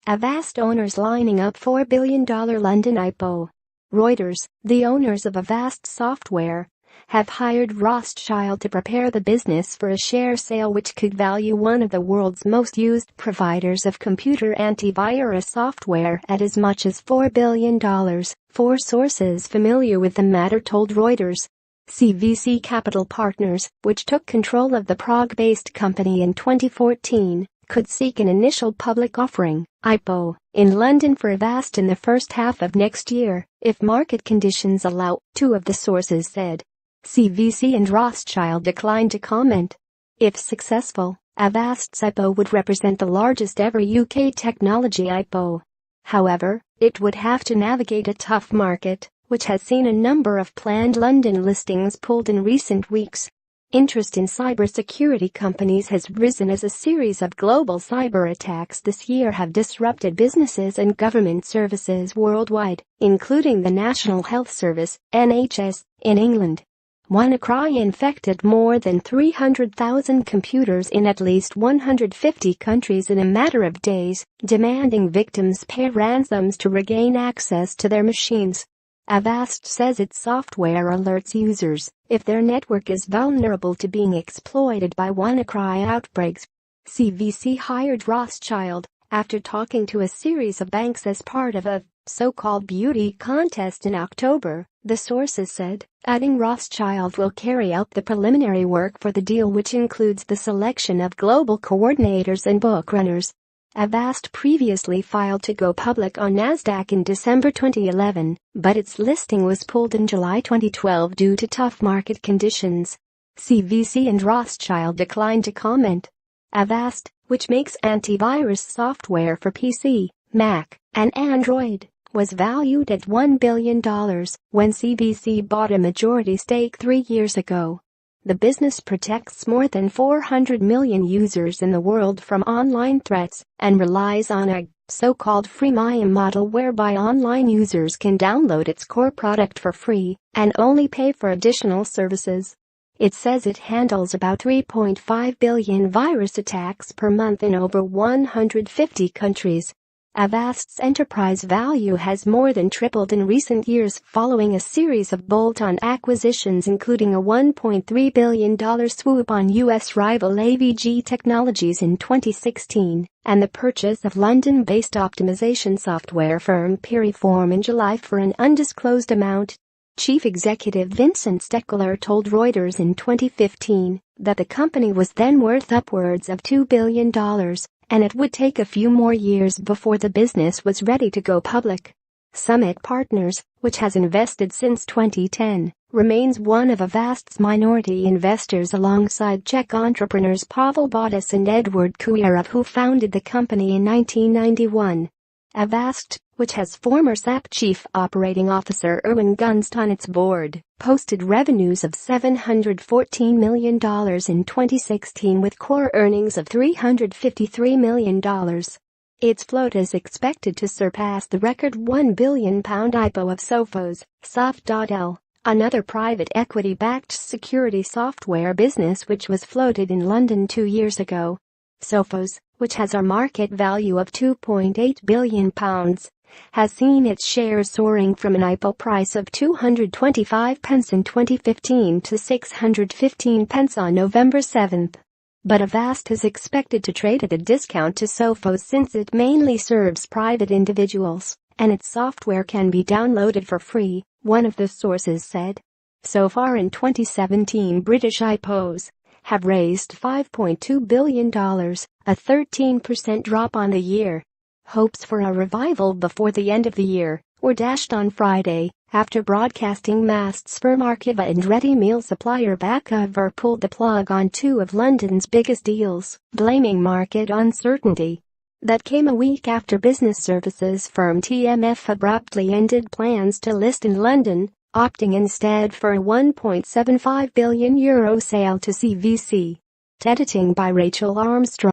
Avast owners lining up $4 billion London IPO. Reuters, the owners of Avast Software, have hired Rothschild to prepare the business for a share sale which could value one of the world's most used providers of computer antivirus software at as much as $4 billion, four sources familiar with the matter told Reuters. CVC Capital Partners, which took control of the Prague-based company in 2014, could seek an initial public offering, IPO, in London for Avast in the first half of next year, if market conditions allow, two of the sources said. CVC and Rothschild declined to comment. If successful, Avast's IPO would represent the largest ever UK technology IPO. However, it would have to navigate a tough market, which has seen a number of planned London listings pulled in recent weeks. Interest in cybersecurity companies has risen as a series of global cyber attacks this year have disrupted businesses and government services worldwide, including the National Health Service, NHS, in England. WannaCry infected more than 300,000 computers in at least 150 countries in a matter of days, demanding victims pay ransoms to regain access to their machines. Avast says its software alerts users if their network is vulnerable to being exploited by WannaCry outbreaks. CVC hired Rothschild after talking to a series of banks as part of a so-called beauty contest in October, the sources said, adding Rothschild will carry out the preliminary work for the deal, which includes the selection of global coordinators and bookrunners. Avast previously filed to go public on Nasdaq in December 2011, but its listing was pulled in July 2012 due to tough market conditions. CVC and Rothschild declined to comment. Avast, which makes antivirus software for PC, Mac, and Android, was valued at $1 billion when CVC bought a majority stake 3 years ago. The business protects more than 400 million users in the world from online threats and relies on a so-called freemium model whereby online users can download its core product for free and only pay for additional services. It says it handles about 3.5 billion virus attacks per month in over 150 countries. Avast's enterprise value has more than tripled in recent years following a series of bolt-on acquisitions, including a $1.3 billion swoop on U.S. rival AVG Technologies in 2016 and the purchase of London-based optimization software firm Piriform in July for an undisclosed amount. Chief executive Vincent Steckler told Reuters in 2015 that the company was then worth upwards of $2 billion. And it would take a few more years before the business was ready to go public. Summit Partners, which has invested since 2010, remains one of Avast's minority investors alongside Czech entrepreneurs Pavel Bodas and Edward Kujerov, who founded the company in 1991. Avast, which has former SAP Chief Operating Officer Erwin Gunst on its board, posted revenues of $714 million in 2016 with core earnings of $353 million. Its float is expected to surpass the record £1 billion IPO of Sophos, Soft.L, another private equity-backed security software business which was floated in London 2 years ago. Sophos, which has a market value of £2.8 billion, has seen its shares soaring from an IPO price of 225 pence in 2015 to 615 pence on November 7. But Avast is expected to trade at a discount to Sophos since it mainly serves private individuals, and its software can be downloaded for free, one of the sources said. So far in 2017, British IPOs have raised $5.2 billion, a 13% drop on the year. Hopes for a revival before the end of the year were dashed on Friday after broadcasting masts firm Arqiva and ready meal supplier Bakover pulled the plug on two of London's biggest deals, blaming market uncertainty. That came a week after business services firm TMF abruptly ended plans to list in London, opting instead for a €1.75 billion sale to CVC. Editing by Rachel Armstrong.